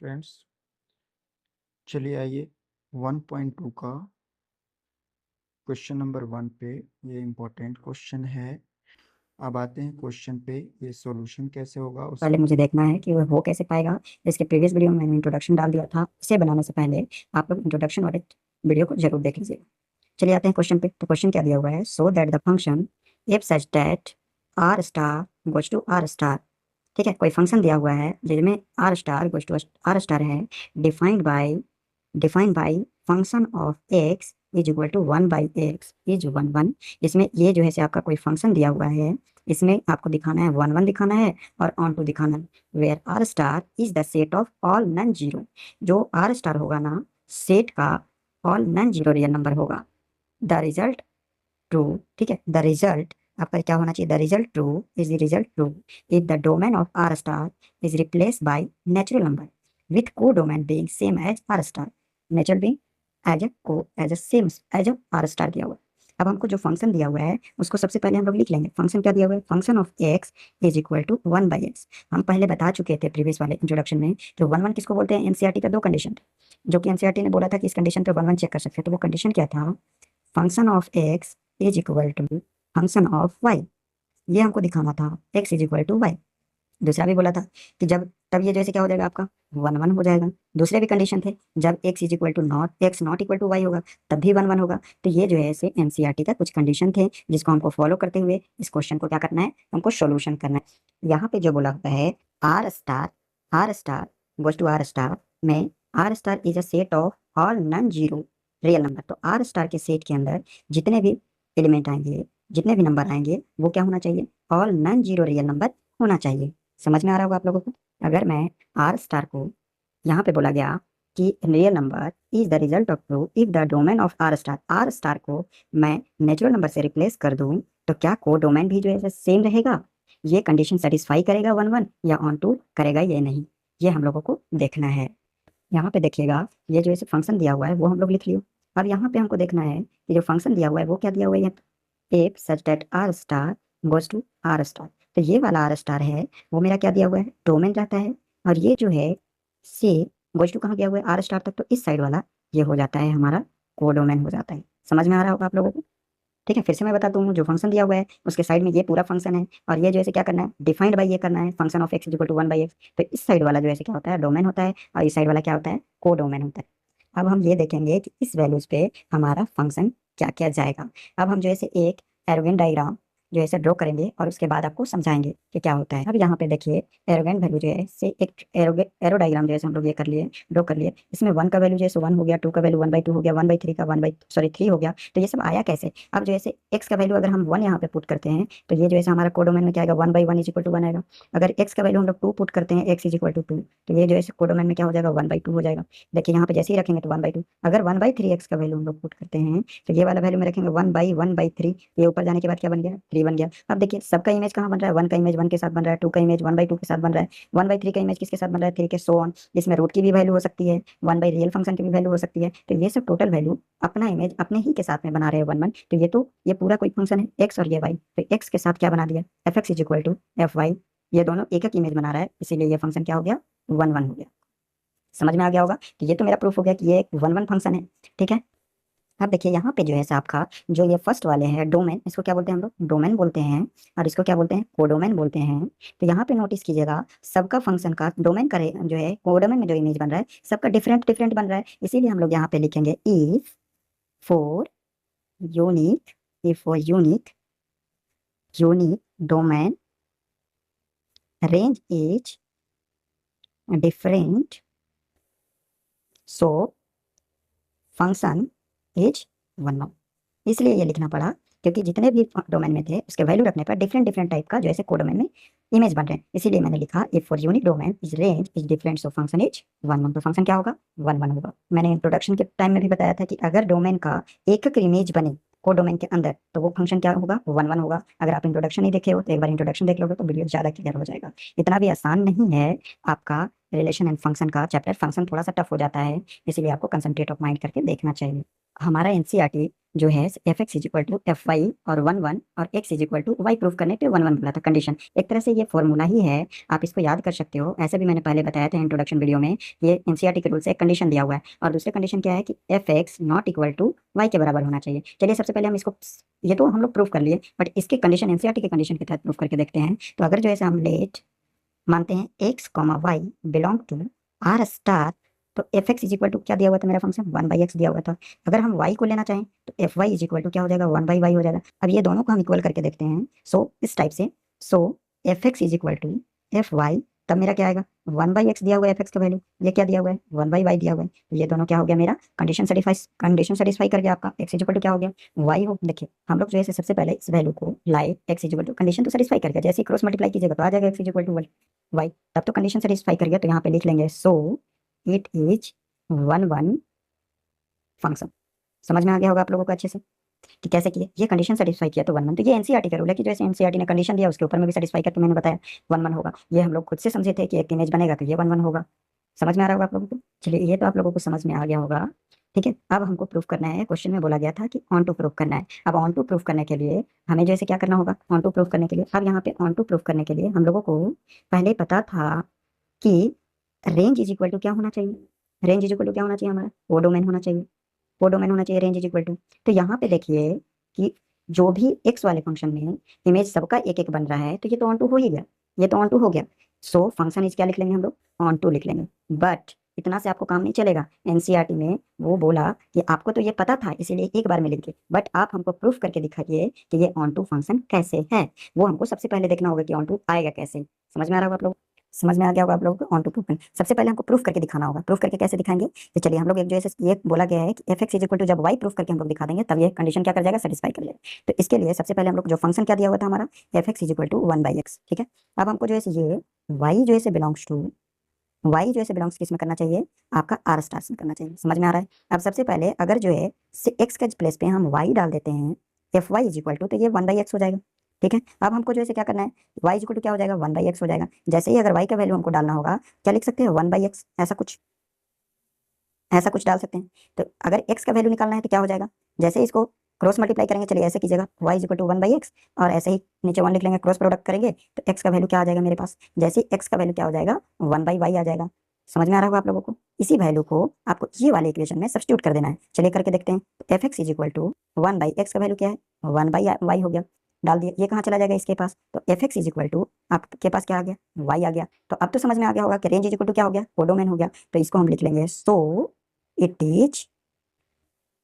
Friends, चलिए आइए 1.2 का क्वेश्चन नंबर 1 पे। ये इम्पोर्टेंट क्वेश्चन है। अब आते हैं क्वेश्चन पे। ये सॉल्यूशन कैसे होगा पहले मुझे देखना है कि वो हो कैसे पाएगा। इसके प्रीवियस वीडियो में मैंने इंट्रोडक्शन डाल दिया था। इसे बनाने से पहले आप लोग इंट्रोडक्शन वाले वीडियो को जरूर देख लीजिए। चलिए आते हैं क्वेश्चन पे। तो क्वेश्चन क्या दिया हुआ है, so that the function if such that R star goes to R star. ठीक है, कोई फंक्शन दिया हुआ है जिसमें R star goes to R star है, defined by function of x is equal to 1/x is 1 1। इसमें ये जो है से आपका कोई फंक्शन दिया हुआ है, इसमें आपको दिखाना है 1 1 दिखाना है और ऑन टू दिखाना है। Where R star is the set of all non zero. जो आर स्टार होगा ना, सेट का all non zero real number होगा। The result true. ठीक है, द रिजल्ट आपका क्या होना चाहिए, the result true is the result true if the domain of R star is replace by natural number with co domain being same as R star. Natural being as a co as a same as a R star दिया हुआ है। अब हमको जो function दिया हुआ है उसको सबसे पहले हम लोग लिख लेंगे। फंक्शन क्या दिया हुआ है, function of x is equal to 1/x। हम पहले बता चुके थे प्रीवियस वाले इंट्रोडक्शन में कि 1 1 किसको बोलते हैं। एनसीईआरटी का दो कंडीशन थे, जो कि एनसीईआरटी ने बोला था कि इस कंडीशन पे 1 1 चेक कर सकते हैं। तो वो कंडीशन क्या था, function of x is equal to function of y. ये हमको दिखाना था, x is equal to y. दूसरा भी बोला था कि जब तब ये जैसे क्या हो जाएगा आपका 1 1 हो जाएगा। दूसरे भी कंडीशन थे, जब x is equal to not x not equal to y होगा तब भी 1 1 होगा। तो ये जो है ऐसे एनसीईआरटी का कुछ कंडीशन थे जिसको हमको फॉलो करते हुए इस क्वेश्चन को क्या करना है, हमको सोल्यूशन करना है। यहाँ पे जो बोला हुआ है R star goes to R star में R star is a set of all non zero real number. तो आर स्टार के सेट के अंदर जितने भी एलिमेंट आएंगे, जितने भी नंबर आएंगे, वो क्या होना चाहिए, all non zero real number होना चाहिए। समझ में आ रहा होगा आप लोगों को। अगर मैं आर स्टार को, यहाँ पे बोला गया कि real number is the result of true if the domain of R star को मैं नेचुरल नंबर से रिप्लेस कर दूं, तो क्या को डोमेन भी जो है सेम रहेगा, ये कंडीशन सेटिस्फाई करेगा 1 1 या ऑन टू करेगा ये नहीं, ये हम लोगों को देखना है। यहाँ पे देखिएगा, ये जो ऐसे फंक्शन दिया हुआ है वो हम लोग लिख लियो। अब यहाँ पे हमको देखना है कि जो फंक्शन दिया हुआ है वो क्या दिया हुआ है, if such that R star goes to R star. तो ये वाला आर स्टार है वो मेरा क्या दिया हुआ है, डोमेन रहता है। और ये जो है से गोज टू कहाँ गया हुआ है, आर स्टार तक, तो इस साइड वाला ये हो जाता है हमारा कोडोमेन हो जाता है। समझ में आ रहा होगा आप लोगों को। ठीक है, फिर से मैं बताता हूँ, जो फंक्शन दिया हुआ है उसके साइड में ये पूरा फंक्शन है और ये जो है क्या करना है, डिफाइंड बाय ये करना है, function of x equal to 1/x। तो इस साइड वाला जो है क्या होता है, डोमेन होता है, और इस साइड वाला क्या होता है, कोडोमेन होता है। अब हम ये देखेंगे कि इस वैल्यूज पे हमारा फंक्शन क्या क्या जाएगा। अब हम जो है एक एरोगेंट डायग्राम जो है ड्रॉ करेंगे और उसके बाद आपको समझाएंगे कि क्या होता है। अब यहाँ पे देखिए, एरोगेंट वैल्यू जो है से एक एरो डायग्राम जो है हम लोग ये कर लिए, ड्रॉ कर लिए। इसमें 1 का वैल्यू जैसे 1 हो गया, 2 का वैल्यू 1/2 हो गया, 1/3 का 3 हो गया। तो ये सब आया कैसे। अब जो है एक्स का वैल्यू अगर हम 1 यहाँ पे पुट करते हैं तो ये जो है हमारा कोडोमेन में क्या आएगा, 1/1 इज इक्वल टू 1 आएगा। अगर एक्स का वैल्यू हम लोग 2 पुट करते हैं, एक्स इज इक्वल टू 2, तो ये जो है कोडोमेन में क्या हो जाएगा, 1/2 हो जाएगा। देखिए यहाँ पे जैसे ही रखेंगे तो 1/2। अगर 1/3 एक्स का वैल्यू हम लोग पुट करते हैं तो ये वाला वैल्यू में रखेंगे 1/1/3। ये ऊपर जाने के बाद क्या बन गया, 3 बन गया। अब देखिए सबका इमेज कहाँ बन रहा है, 1 का इमेज 1 के साथ बन रहा है, 2 का इमेज 1/2 के साथ बन रहा है, 1/3 का इमेज किसके साथ बन रहा है, 3 के, सो ऑन। इसमें रूट की भी वैल्यू हो सकती है, 1 रियल फंक्शन की भी वैल्यू हो सकती है। तो ये सब टोटल वैल्यू अपना इमेज अपने ही के साथ में बना रहे हैं 1 1। तो ये पूरा कोई फंक्शन है एक्स और ये वाई, तो एक्स के साथ क्या बना दिया, f x is equal to f y. ये दोनों एक एक इमेज बना रहा है, इसीलिए ये फंक्शन क्या हो गया, 1 1 हो गया। समझ में आ गया होगा। तो ये तो मेरा प्रूफ हो गया कि ये एक 1 1 फंक्शन है। ठीक है, अब देखिए यहाँ पे जो है आपका जो ये फर्स्ट वाले हैं डोमेन, इसको क्या बोलते हैं हम लोग, डोमेन बोलते हैं, और इसको क्या बोलते हैं, कोडोमेन बोलते हैं। तो यहाँ पे नोटिस कीजिएगा, सबका फंक्शन का डोमेन करे जो है कोडोमेन में जो इमेज बन रहा है सबका डिफरेंट डिफरेंट बन रहा है। इसीलिए हम लोग यहाँ पे लिखेंगे if four unique, if for unique domain range is different, so function is 1 1। इसलिए ये लिखना पड़ा क्योंकि जितने भी डोमेन में थे उसके वैल्यू रखने पर डिफरेंट डिफरेंट टाइप का जो है कोडोमेन में इमेज बन रहे हैं। इसीलिए मैंने लिखा if for unique domain is range is different, so function is 1 1। तो फंक्शन क्या होगा, 1 1 होगा। मैंने इंट्रोडक्शन के टाइम में भी बताया था कि अगर डोमेन का एक एक इमेज बने कोडोमेन के अंदर तो वो फंक्शन क्या होगा, 1 1 होगा। अगर आप इंट्रोडक्शन नहीं देखे हो तो एक बार इंट्रोडक्शन देख लोगे तो वीडियो ज्यादा क्लियर हो जाएगा। इतना भी आसान नहीं है आपका रिलेशन एंड फंक्शन का चैप्टर, फंक्शन थोड़ा सा टफ हो जाता है, इसीलिए आपको कंसंट्रेट ऑफ माइंड करके देखना चाहिए। हमारा एनसीईआरटी जो है f x is equal to f y और 1 1 और x is equal to y proof करने पे 1 1 बोला था कंडीशन। एक तरह से ये फॉर्मूला ही है, आप इसको याद कर सकते हो। ऐसे भी मैंने पहले बताया था इंट्रोडक्शन वीडियो में, ये एनसीईआरटी के रूल से एक कंडीशन दिया हुआ है और दूसरे कंडीशन क्या है कि f x not equal to y के बराबर होना चाहिए। चलिए सबसे पहले हम इसको, ये तो हम लोग प्रूफ कर लिए, बट इसके कंडीशन एनसीईआरटी के कंडीशन के तहत प्रूफ करके देखते हैं। तो अगर जो है हम लेट मानते हैं x comma y belong to R star, तो f x is equal to क्या दिया हुआ था मेरा फंक्शन 1/x दिया हुआ था। अगर हम y को लेना चाहें तो f y is equal to क्या हो जाएगा 1/y हो जाएगा। अब ये दोनों को हम इक्वल करके देखते हैं। सो इस टाइप से, so f x is equal to f y, तब मेरा क्या आएगा 1/x दिया हुआ है एफ एक्स का वैल्यू, ये क्या दिया हुआ है 1/y दिया हुआ है। तो ये दोनों क्या हो गया मेरा कंडीशन सेटिस्फाई कर गया आपका। एक्स इज इक्वल टू क्या हो गया y हो। देखिए हम लोग जो है सबसे पहले इस वैल्यू को लाए, x is equal to condition तो सेटिस्फाई कर गया, जैसे क्रॉस मल्टीप्लाई कीजिएगा तो आ जाएगा x is equal to y, तब तो कंडीशन सेटिस्फाई कर गया। तो यहाँ पे लिख लेंगे सो इट इज 1 1 फंक्शन। समझ में आ गया होगा आप लोगों को अच्छे से कि कैसे किए, ये कंडीशन सेटिस्फाई किया तो 1 1। तो ये एनसीईआरटी का रूल है कि जैसे एनसीईआरटी ने कंडीशन दिया उसके ऊपर में भी सेटिस्फाई करके मैंने बताया 1 1 होगा। ये हम लोग खुद से समझे थे कि एक इमेज बनेगा तो ये 1 1 होगा। समझ में आ रहा होगा आप लोगों को। चलिए ये तो आप लोगों को समझ में आ गया होगा। ठीक है, अब हमको प्रूफ करना है। क्वेश्चन में बोला गया था कि ऑन टू प्रूफ करना है। अब ऑन टू प्रूफ करने के लिए हमें जैसे क्या करना होगा, ऑन टू प्रूफ करने के लिए, अब यहाँ पे ऑन टू प्रूफ करने के लिए हम लोगों को पहले पता था कि रेंज इज इक्वल टू क्या होना चाहिए, रेंज इज इक्वल टू क्या होना चाहिए हमारा वो डोमेन होना चाहिए, वो डोमेन होना चाहिए रेंज इज इक्वल टू। तो यहाँ पे देखिए कि जो भी एक्स वाले फंक्शन में इमेज सबका एक एक बन रहा है, तो ये तो ऑन टू हो ही गया, ये तो ऑन टू हो गया। सो फंक्शन इज क्या लिख लेंगे हम लोग, ऑन टू लिख लेंगे। बट इतना से आपको काम नहीं चलेगा, एनसीईआरटी में वो बोला कि आपको तो ये पता था इसीलिए एक बार में लिख के, बट आप हमको प्रूफ करके दिखाइए कि ये ऑन टू फंक्शन कैसे है। वो हमको सबसे पहले देखना होगा कि ऑन टू आएगा कैसे। समझ में आ रहा होगा आप लोग, समझ में आ गया होगा आप लोगों को ऑन टू प्रूफ। सबसे पहले हमको प्रूफ करके दिखाना होगा। प्रूफ करके कैसे दिखाएंगे, तो चलिए हम लोग एक जो है ये बोला गया है कि f x is equal to, जब वाई प्रूफ करके हम लोग दिखा देंगे तब ये कंडीशन क्या कर जाएगा, सेटिस्फाई कर जाएगा। तो इसके लिए सबसे पहले हम लोग जो फंक्शन क्या दिया हुआ था हमारा f x is equal to 1/x। ठीक है, अब हमको जो है ये वाई जो है बिलोंग्स टू, वाई जो है बिलोंग्स किस में करना चाहिए, आपका आर स्टार में करना चाहिए। समझ में आ रहा है। अब सबसे पहले अगर जो है एक्स के प्लेस पे हम वाई डाल देते हैं, f y is equal to, तो ये 1/x हो जाएगा। ठीक है, अब हमको जो है क्या करना है, वाई इज इक्वल टू क्या हो जाएगा 1/x हो जाएगा। जैसे ही अगर वाई का वैल्यू हमको डालना होगा, क्या लिख सकते हैं 1/x, ऐसा कुछ डाल सकते हैं। तो अगर x का वैल्यू निकालना है तो क्या हो जाएगा, जैसे इसको क्रॉस मल्टीप्लाई करेंगे, चलिए ऐसे कीजिएगा y is equal to 1/x और ऐसे ही नीचे 1 लिख लेंगे, क्रॉस प्रोडक्ट करेंगे तो x का वैल्यू क्या आ जाएगा मेरे पास, जैसे ही x का वैल्यू क्या हो जाएगा 1/y आ जाएगा। समझ में आ रहा होगा आप लोगों को। इसी वैल्यू को आपको ये वाले इक्वेशन में सब्स्टिट्यूट कर देना है। चलिए करके देखते हैं। F x is equal to 1/x का वैल्यू क्या है 1/y हो गया, डाल दिया, ये कहाँ चला जाएगा इसके पास, तो f x is equal to आपके पास क्या आ गया y आ गया। तो अब तो समझ में आ गया होगा कि रेंज इज इक्वल टू क्या हो गया, कोडोमेन हो गया। तो इसको हम लिख लेंगे सो इट इज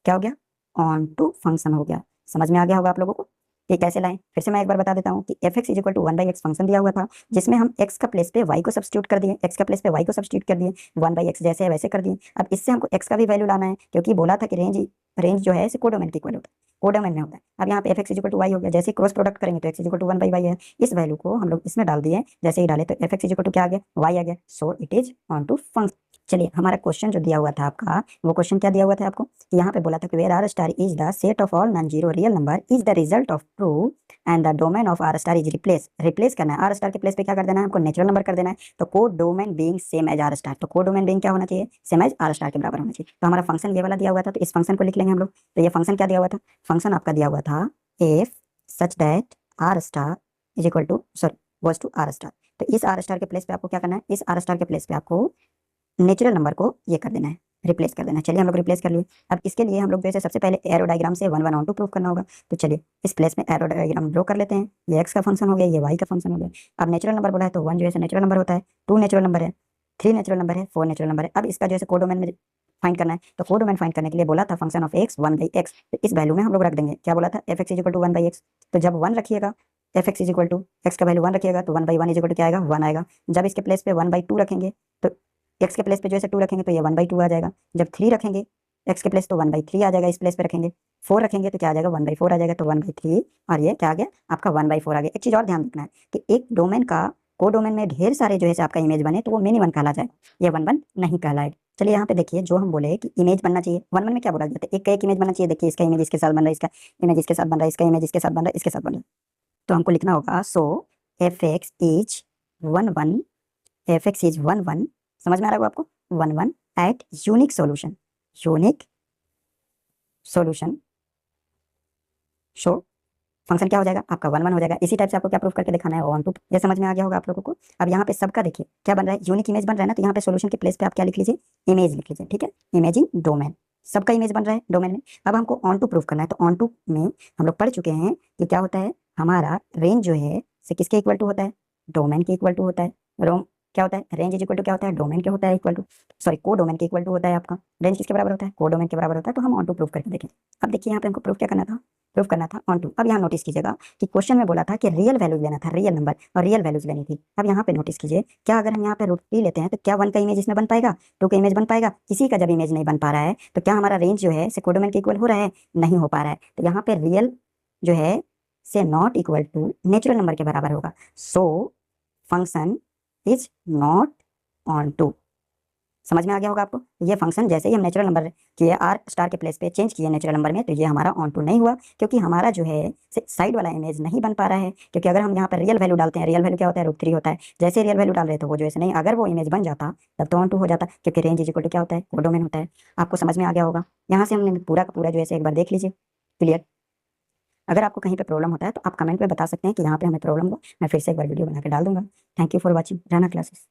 क्या हो गया, ऑन टू फंक्शन हो गया। समझ में आ गया होगा आप लोगों को। ये कैसे लाएं, फिर से मैं एक बार बता देता हूँ कि f x is equal to 1/x function दिया हुआ था, जिसमें हम x का प्लेस पे y को सब्स्टिट्यूट कर दिए, x का प्लेस पे y को सब्स्टिट्यूट कर दिए, 1/x जैसे है वैसे कर दिए। अब इससे हमको x का भी वैल्यू लाना है, क्योंकि बोला था कि रेंज जो है इसे कोडोमेन के इक्वल होता है, कोडोमेन में होता है। अब यहाँ पे f x is equal to y हो गया, जैसे क्रॉस प्रोडक्ट करेंगे तो x is equal to 1/y है। इस वैल्यू को हम लोग इसमें डाल दिए, जैसे ही डाले तो f x is equal to क्या आ गया y आ गया। So it is onto function. चलिए हमारा क्वेश्चन जो दिया हुआ था आपका, वो क्वेश्चन क्या दिया हुआ था आपको कि यहाँ पे बोला था कि where R star is the set of all non zero real number is the result of true and the domain of R star is replace करना है। आर स्टार के प्लेस पे क्या कर देना है हमको, नेचुरल नंबर कर देना है। तो codomain being same as R star, तो कोड डोमेन बीइंग क्या होना चाहिए, सेम एज आर स्टार के बराबर होना चाहिए। तो हमारा फंक्शन ये वाला दिया हुआ था, तो इस फंक्शन को लिख लेंगे हम लोग। तो ये फंक्शन क्या दिया हुआ था, फंक्शन आपका दिया हुआ था if such that R star is equal to was to R star. तो इस आर स्टार के प्लेस पे आपको क्या करना है, इस आर स्टार के प्लेस पे आपको नेचुरल नंबर को ये कर देना है, रिप्लेस कर देना है। चलिए हम लोग रिप्लेस कर लिए। अब इसके लिए हम लोग जैसे सबसे पहले एरो डायग्राम से 1 1 ऑन टू प्रूफ करना होगा। तो चलिए इस प्लेस में एरो डायग्राम ड्रॉ कर लेते हैं। ये एक्स का फंक्शन हो गया, ये वाई का फंक्शन हो गया। अब नेचुरल नंबर बोला है तो 1 जो है नेचुरल नंबर होता है, 2 नेचुरल नंबर है, 3 नेचुरल नंबर है, 4 नेचुरल नंबर है। अब इसका जैसे कोडोमेन में फाइंड करना है, तो कोडोमेन फाइंड करने के लिए बोला था फंक्शन ऑफ एक्स 1/x, तो इस वैल्यू में हम लोग रख देंगे, क्या बोला था f x is equal to 1/x। तो जब 1 रखिएगा, f x is equal to x का वैल्यू 1 रखिएगा तो 1/1 इज इक्वल टू क्या आएगा 1 आएगा। जब इसके प्लेस पे 1/2 रखेंगे, तो एक्स के प्लेस पे जो है 2 रखेंगे तो ये 1/2 आ जाएगा। जब 3 रखेंगे एक्स के प्लेस तो 1/3 आ जाएगा, इस प्लेस पे रखेंगे। 4 रखेंगे तो क्या आ जाएगा 1/4 आ जाएगा, तो 1/3 और ये क्या आ गया आपका 1/4 आ गया। एक चीज और ध्यान रखना है कि एक डोमेन का कोडोमेन में ढेर सारे जो है आपका इमेज बने तो वो मिनी वन कहला जाए, ये 1 1 नहीं कहलाएगा। चलिए यहाँ पे देखिए, जो हम बोले कि इमेज बनना चाहिए 1 1 में क्या बोला जाता है, एक का एक इमेज बनना चाहिए। देखिए इसका इमेज इसके साथ बन रहा है, इसका इमेज इसके साथ बन रहा है, इसका इमेज इसके साथ बन रहा है, इसके साथ बन रहा है। तो हमको लिखना होगा so f x is 1 1, f x is 1 1, समझ में आ रहा है आपको 1 1 at unique solution so function क्या हो जाएगा आपका 1 1 हो जाएगा। इसी टाइप से आपको क्या प्रूफ करके दिखाना है 1 2। ये समझ में आ गया होगा आप लोगों को। अब यहाँ पे सबका देखिए क्या बन रहा है, यूनिक इमेज बन रहा है ना, तो यहाँ पे सोल्यूशन के प्लेस पे आप क्या लिख लीजिए, इमेज लिख लीजिए, ठीक है, इमेज इन डोमेन। सबका इमेज बन रहा है डोमेन में। अब हमको ऑन टू प्रूफ करना है, तो ऑन टू में हम लोग पढ़ चुके हैं कि क्या होता है, हमारा रेंज जो है से किसके इक्वल टू होता है, डोमेन के इक्वल टू होता है। रोम क्या होता है, रेंज इज इक्वल टू क्या होता है, डोमेन के होता है इक्वल टू, सॉरी को डोमेन के इक्वल टू होता है आपका। रेंज किसके बराबर होता है, को डोमेन के बराबर होता है। तो हम ऑन टू प्रूफ करके देखें। अब देखिए यहाँ पे हमको प्रूफ क्या करना था, प्रूफ करना था ऑन टू। अब यहाँ नोटिस कीजिएगा कि क्वेश्चन में बोला था कि रियल वैल्यूज लेना था, रियल नंबर और रियल वैल्यूज लेनी थी। अब यहाँ पे नोटिस कीजिए, क्या अगर हम यहाँ पे √3 लेते हैं तो क्या 1 का इमेज इसमें बन पाएगा, 2 का इमेज बन पाएगा, किसी का जब इमेज नहीं बन पा रहा है तो क्या हमारा रेंज जो है से कोडोमेन के इक्वल हो रहा है, नहीं हो पा रहा है। तो यहाँ पे रियल जो है से not equal to natural number के बराबर होगा। So function is not onto. समझ में आ गया होगा आपको। ये फंक्शन जैसे ही हम नेचुरल नंबर किए आर स्टार के प्लेस पे चेंज किए नेचुरल नंबर में, तो ये हमारा ऑन टू नहीं हुआ, क्योंकि हमारा जो है साइड वाला इमेज नहीं बन पा रहा है। क्योंकि अगर हम यहाँ पर रियल वैल्यू डालते हैं, रियल वैल्यू क्या होता है, √3 होता है, जैसे रियल वैल्यू डाल रहे हैं तो वो जो है नहीं, अगर वो इमेज बन जाता तब तो ऑन टू हो जाता, क्योंकि रेंज इज इक्वल टू क्या होता है, कोडोमेन होता है। आपको समझ में आ गया होगा। यहाँ से हमने पूरा का पूरा जो है एक बार देख लीजिए, क्लियर। अगर आपको कहीं पे प्रॉब्लम होता है तो आप कमेंट में बता सकते हैं कि यहाँ पे हमें प्रॉब्लम हो, मैं फिर से एक बार वीडियो बना के डाल दूंगा। Thank you for watching Rana classes.